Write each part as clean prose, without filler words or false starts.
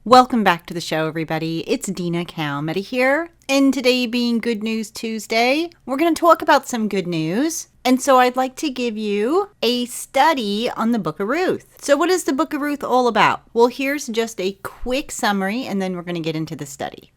Welcome back to the show, everybody. It's Dina Calmetta here. And today being Good News Tuesday, we're going to talk about some good news. And so I'd like to give you a study on the Book of Ruth. So what is the Book of Ruth all about? Well, here's just a quick summary, and then we're going to get into the study.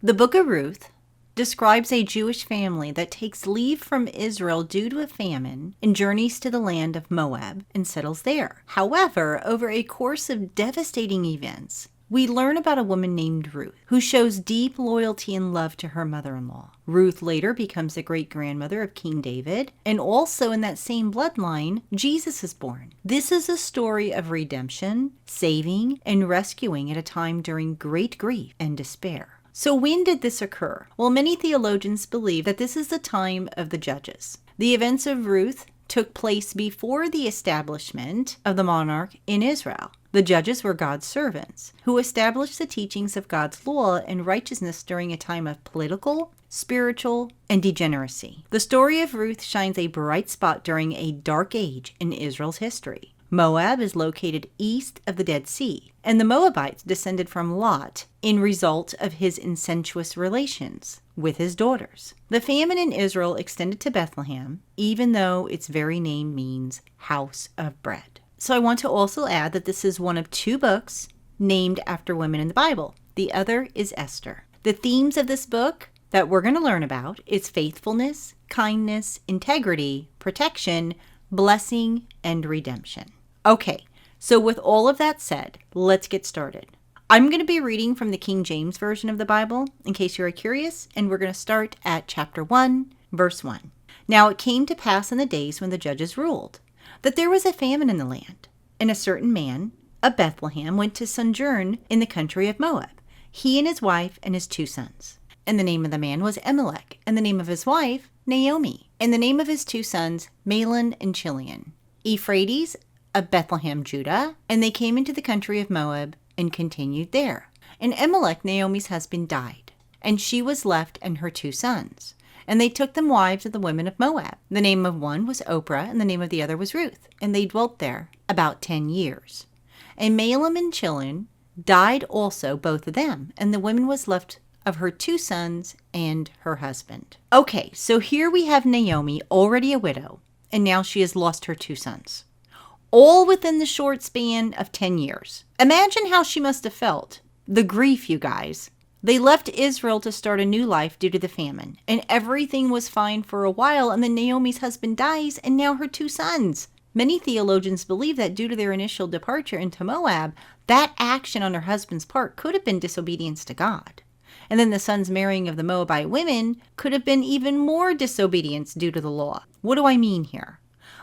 The Book of Ruth describes a Jewish family that takes leave from Israel due to a famine and journeys to the land of Moab and settles there. However, over a course of devastating events, we learn about a woman named Ruth, who shows deep loyalty and love to her mother-in-law. Ruth later becomes the great-grandmother of King David, and also in that same bloodline, Jesus is born. This is a story of redemption, saving, and rescuing at a time during great grief and despair. So when did this occur? Well, many theologians believe that this is the time of the Judges. The events of Ruth took place before the establishment of the monarch in Israel. The judges were God's servants who established the teachings of God's law and righteousness during a time of political, spiritual, and degeneracy. The story of Ruth shines a bright spot during a dark age in Israel's history. Moab is located east of the Dead Sea, and the Moabites descended from Lot in result of his incestuous relations with his daughters. The famine in Israel extended to Bethlehem, even though its very name means house of bread. So I want to also add that this is one of two books named after women in the Bible. The other is Esther. The themes of this book that we're going to learn about is faithfulness, kindness, integrity, protection, blessing, and redemption. Okay, so with all of that said, let's get started. I'm going to be reading from the King James Version of the Bible, in case you're curious, and we're going to start at chapter 1, verse 1. Now it came to pass in the days when the judges ruled, that there was a famine in the land, and a certain man of Bethlehem went to sojourn in the country of Moab, he and his wife and his 2 sons. And the name of the man was Elimelech, and the name of his wife Naomi, and the name of his 2 sons Mahlon and Chilion, Euphrates of Bethlehem, Judah. And they came into the country of Moab and continued there. And Elimelech, Naomi's husband, died, and she was left and her 2 sons. And they took them wives of the women of Moab. The name of one was Oprah, and the name of the other was Ruth. And they dwelt there about 10 years. And Mahlon and Chilion died also, both of them, and the woman was left of her 2 sons and her husband. Okay, so here we have Naomi, already a widow, and now she has lost her 2 sons. All within the short span of 10 years. Imagine how she must have felt. The grief, you guys. They left Israel to start a new life due to the famine, and everything was fine for a while, and then Naomi's husband dies, and now her 2 sons. Many theologians believe that due to their initial departure into Moab, that action on her husband's part could have been disobedience to God. And then the sons marrying of the Moabite women could have been even more disobedience due to the law. What do I mean here?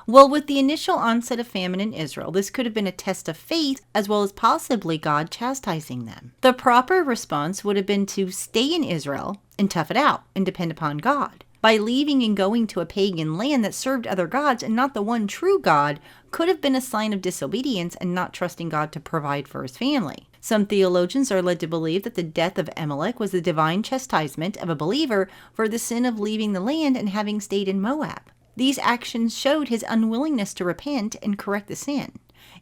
Well, with the initial onset of famine in Israel, this could have been a test of faith as well as possibly God chastising them. The proper response would have been to stay in Israel and tough it out and depend upon God. By leaving and going to a pagan land that served other gods and not the one true God could have been a sign of disobedience and not trusting God to provide for his family. Some theologians are led to believe that the death of Elimelech was the divine chastisement of a believer for the sin of leaving the land and having stayed in Moab. These actions showed his unwillingness to repent and correct the sin.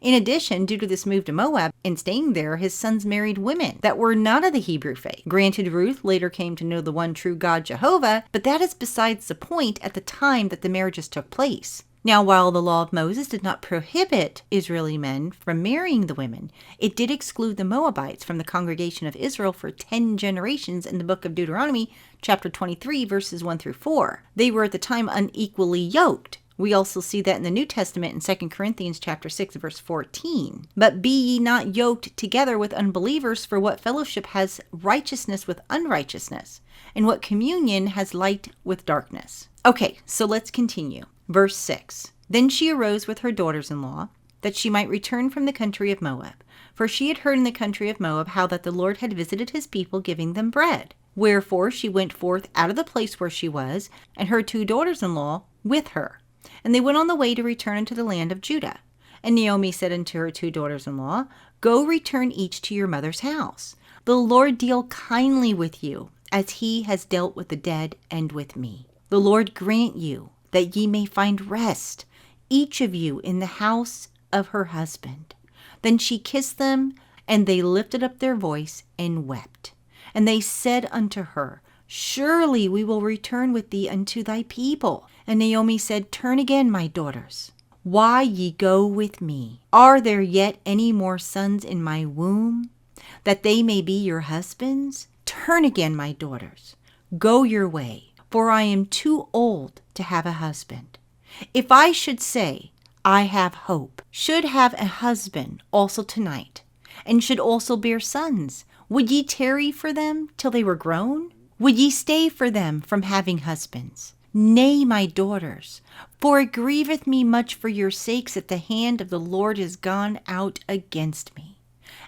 In addition, due to this move to Moab and staying there, his sons married women that were not of the Hebrew faith. Granted, Ruth later came to know the one true God, Jehovah, but that is besides the point at the time that the marriages took place. Now, while the law of Moses did not prohibit Israeli men from marrying the women, it did exclude the Moabites from the congregation of Israel for 10 generations in the book of Deuteronomy, chapter 23, verses 1 through 4. They were at the time unequally yoked. We also see that in the New Testament in 2 Corinthians chapter 6, verse 14. But be ye not yoked together with unbelievers, for what fellowship has righteousness with unrighteousness? And what communion has light with darkness? Okay, so let's continue. Verse 6. Then she arose with her daughters-in-law, that she might return from the country of Moab. For she had heard in the country of Moab how that the Lord had visited his people, giving them bread. Wherefore she went forth out of the place where she was, and her 2 daughters-in-law with her. And they went on the way to return unto the land of Judah. And Naomi said unto her 2 daughters-in-law, Go return each to your mother's house. The Lord deal kindly with you, as he has dealt with the dead and with me. The Lord grant you that ye may find rest, each of you in the house of her husband. Then she kissed them And they lifted up their voice and wept. And they said unto her, Surely we will return with thee unto thy people. And Naomi said, Turn again, my daughters. Why ye go with me? Are there yet any more sons in my womb, that they may be your husbands? Turn again, my daughters. Go your way, for I am too old to have a husband. If I should say, I have hope, should have a husband also tonight, and should also bear sons, would ye tarry for them till they were grown? Would ye stay for them from having husbands? Nay, my daughters, for it grieveth me much for your sakes that the hand of the Lord is gone out against me.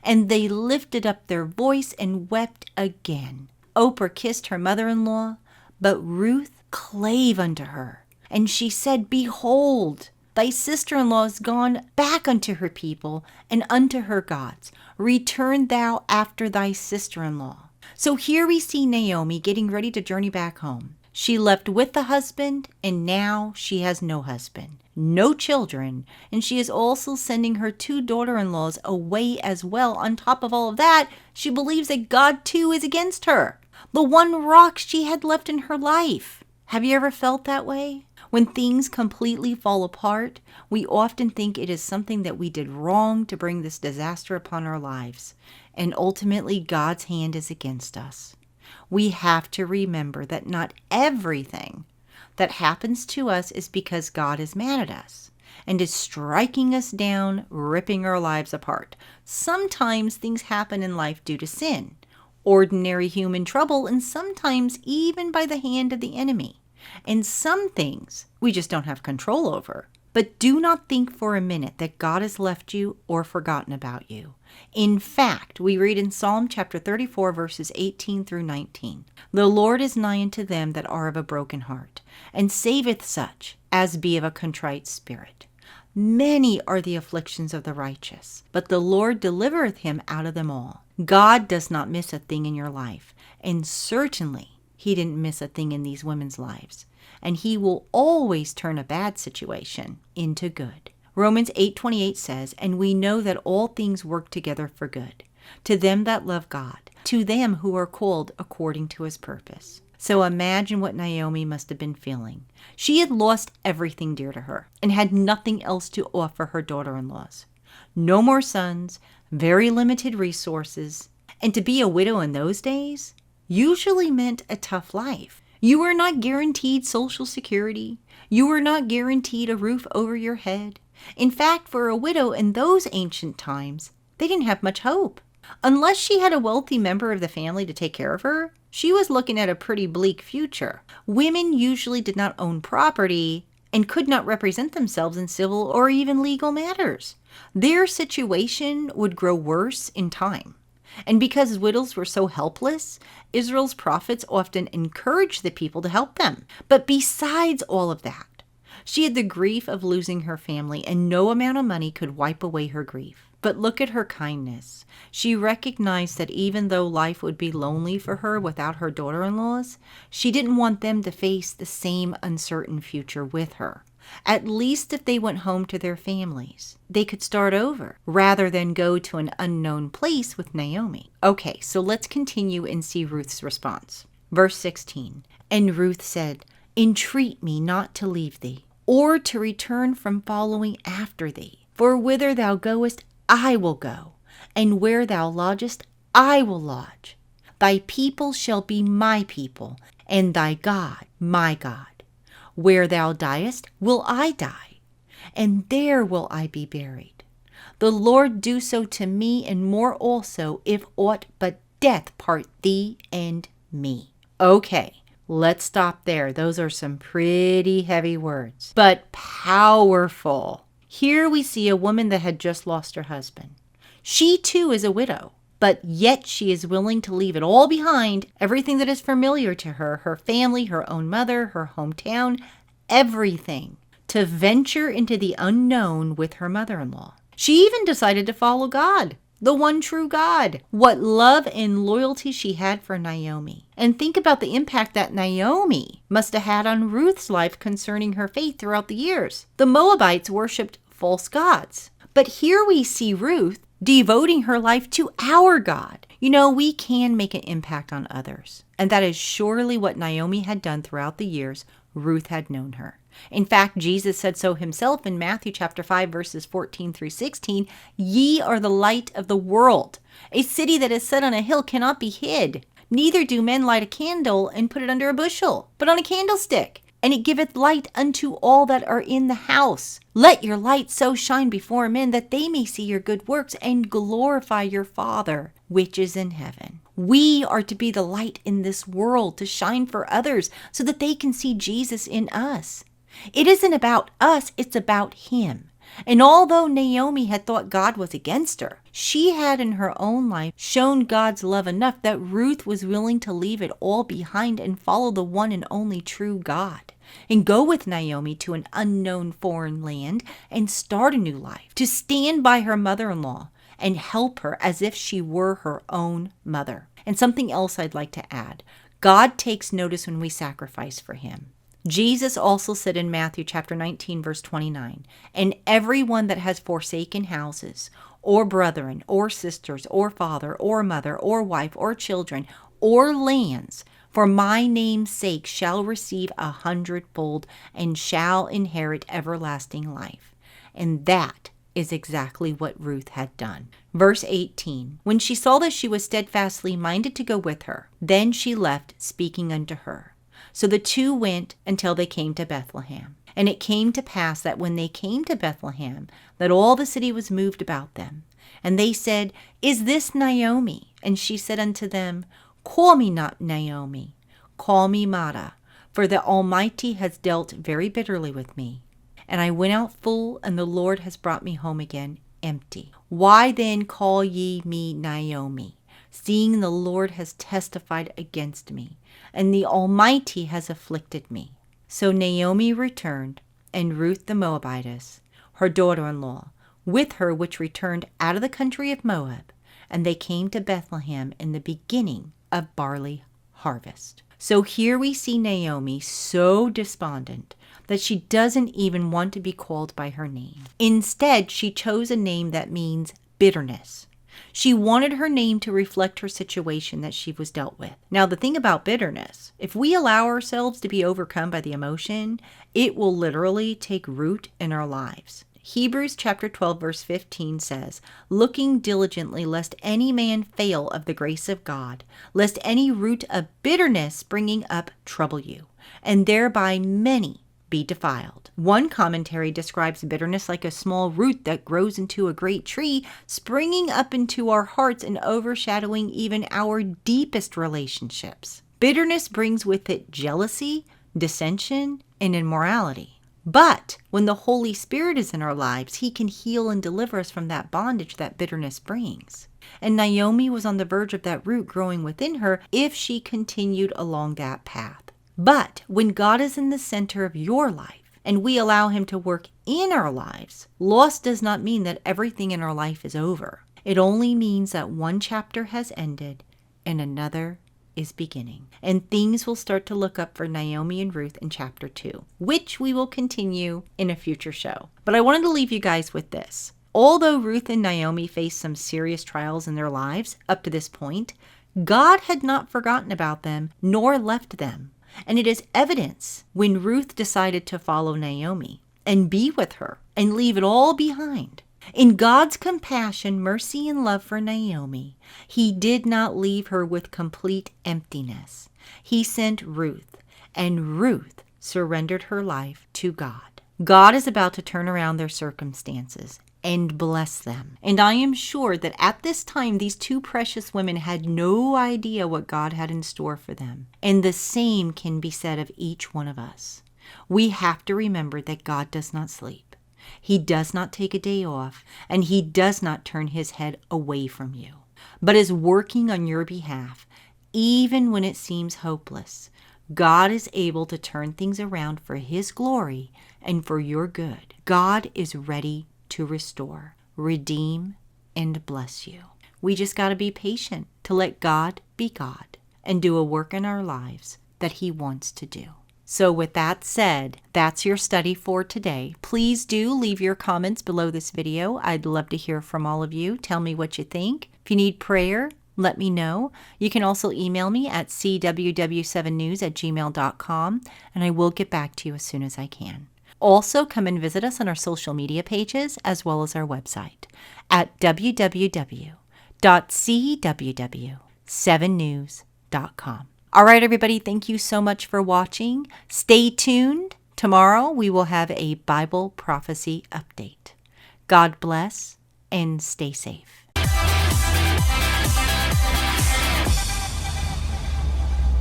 And they lifted up their voice and wept again. Oprah kissed her mother-in-law, but Ruth clave unto her. And she said, Behold, thy sister-in-law is gone back unto her people and unto her gods. Return thou after thy sister-in-law. So here we see Naomi getting ready to journey back home. She left with the husband, and now she has no husband, no children, and she is also sending her 2 daughter-in-laws away as well. On top of all of that, she believes that God too is against her, the one rock she had left in her life. Have you ever felt that way? When things completely fall apart, we often think it is something that we did wrong to bring this disaster upon our lives, and ultimately God's hand is against us. We have to remember that not everything that happens to us is because God is mad at us and is striking us down, ripping our lives apart. Sometimes things happen in life due to sin, ordinary human trouble, and sometimes even by the hand of the enemy. And some things we just don't have control over. But do not think for a minute that God has left you or forgotten about you. In fact, we read in Psalm chapter 34, verses 18 through 19, The Lord is nigh unto them that are of a broken heart, and saveth such as be of a contrite spirit. Many are the afflictions of the righteous, but the Lord delivereth him out of them all. God does not miss a thing in your life, and certainly He didn't miss a thing in these women's lives. And He will always turn a bad situation into good. Romans 8:28 says, And we know that all things work together for good, to them that love God, to them who are called according to His purpose. So imagine what Naomi must have been feeling. She had lost everything dear to her and had nothing else to offer her daughter-in-laws. No more sons, very limited resources, and to be a widow in those days usually meant a tough life. You were not guaranteed Social Security. You were not guaranteed a roof over your head. In fact, for a widow in those ancient times, they didn't have much hope. Unless she had a wealthy member of the family to take care of her, she was looking at a pretty bleak future. Women usually did not own property and could not represent themselves in civil or even legal matters. Their situation would grow worse in time. And because widows were so helpless, Israel's prophets often encouraged the people to help them. But besides all of that, she had the grief of losing her family, and no amount of money could wipe away her grief. But look at her kindness. She recognized that even though life would be lonely for her without her daughter-in-laws, she didn't want them to face the same uncertain future with her. At least if they went home to their families, they could start over rather than go to an unknown place with Naomi. Okay, so let's continue and see Ruth's response. Verse 16, And Ruth said, Entreat me not to leave thee, or to return from following after thee. For whither thou goest, I will go, and where thou lodgest, I will lodge. Thy people shall be my people, and thy God my God. Where thou diest, will I die, and there will I be buried. The Lord do so to me, and more also, if aught but death part thee and me. Okay, let's stop there. Those are some pretty heavy words, but powerful. Here we see a woman that had just lost her husband. She too is a widow, but yet she is willing to leave it all behind, everything that is familiar to her, her family, her own mother, her hometown, everything, to venture into the unknown with her mother-in-law. She even decided to follow God, the one true God. What love and loyalty she had for Naomi. And think about the impact that Naomi must have had on Ruth's life concerning her faith throughout the years. The Moabites worshipped false gods. But here we see Ruth devoting her life to our God. You know, we can make an impact on others. And that is surely what Naomi had done throughout the years Ruth had known her. In fact, Jesus said so himself in Matthew chapter 5, verses 14 through 16. Ye are the light of the world. A city that is set on a hill cannot be hid. Neither do men light a candle and put it under a bushel, but on a candlestick. And it giveth light unto all that are in the house. Let your light so shine before men that they may see your good works and glorify your Father which is in heaven. We are to be the light in this world, to shine for others so that they can see Jesus in us. It isn't about us, it's about Him. And although Naomi had thought God was against her, she had in her own life shown God's love enough that Ruth was willing to leave it all behind and follow the one and only true God, and go with Naomi to an unknown foreign land and start a new life, to stand by her mother-in-law and help her as if she were her own mother. And something else I'd like to add. God takes notice when we sacrifice for Him. Jesus also said in Matthew chapter 19, verse 29, and everyone that has forsaken houses, or brethren, or sisters, or father, or mother, or wife, or children, or lands, for my name's sake shall receive 100-fold, and shall inherit everlasting life. And that is exactly what Ruth had done. Verse 18, when she saw that she was steadfastly minded to go with her, then she left, speaking unto her. So the two went until they came to Bethlehem. And it came to pass that when they came to Bethlehem, that all the city was moved about them. And they said, Is this Naomi? And she said unto them, Call me not Naomi, call me Mara, for the Almighty has dealt very bitterly with me. And I went out full, and the Lord has brought me home again empty. Why then call ye me Naomi, seeing the Lord has testified against me, and the Almighty has afflicted me? So Naomi returned, and Ruth the Moabitess, her daughter-in-law, with her which returned out of the country of Moab, and they came to Bethlehem in the beginning of barley harvest. So here we see Naomi so despondent that she doesn't even want to be called by her name. Instead, she chose a name that means bitterness. She wanted her name to reflect her situation that she was dealt with. Now, the thing about bitterness, if we allow ourselves to be overcome by the emotion, it will literally take root in our lives. Hebrews chapter 12, verse 15 says, looking diligently lest any man fail of the grace of God, lest any root of bitterness springing up trouble you, and thereby many be defiled. One commentary describes bitterness like a small root that grows into a great tree, springing up into our hearts and overshadowing even our deepest relationships. Bitterness brings with it jealousy, dissension, and immorality. But when the Holy Spirit is in our lives, He can heal and deliver us from that bondage that bitterness brings. And Naomi was on the verge of that root growing within her if she continued along that path. But when God is in the center of your life and we allow Him to work in our lives, loss does not mean that everything in our life is over. It only means that one chapter has ended and another is beginning. And things will start to look up for Naomi and Ruth in chapter 2, which we will continue in a future show. But I wanted to leave you guys with this. Although Ruth and Naomi faced some serious trials in their lives up to this point, God had not forgotten about them nor left them. And it is evidence when Ruth decided to follow Naomi and be with her and leave it all behind. In God's compassion, mercy, and love for Naomi, He did not leave her with complete emptiness. He sent Ruth, and Ruth surrendered her life to God. God is about to turn around their circumstances and bless them. And I am sure that at this time, these two precious women had no idea what God had in store for them. And the same can be said of each one of us. We have to remember that God does not sleep. He does not take a day off, and He does not turn His head away from you, but is working on your behalf, even when it seems hopeless. God is able to turn things around for His glory and for your good. God is ready to restore, redeem, and bless you. We just got to be patient to let God be God and do a work in our lives that He wants to do. So with that said, that's your study for today. Please do leave your comments below this video. I'd love to hear from all of you. Tell me what you think. If you need prayer, let me know. You can also email me at cww7news@gmail.com, and I will get back to you as soon as I can. Also, come and visit us on our social media pages as well as our website at www.cww7news.com. All right, everybody, thank you so much for watching. Stay tuned. Tomorrow we will have a Bible prophecy update. God bless and stay safe.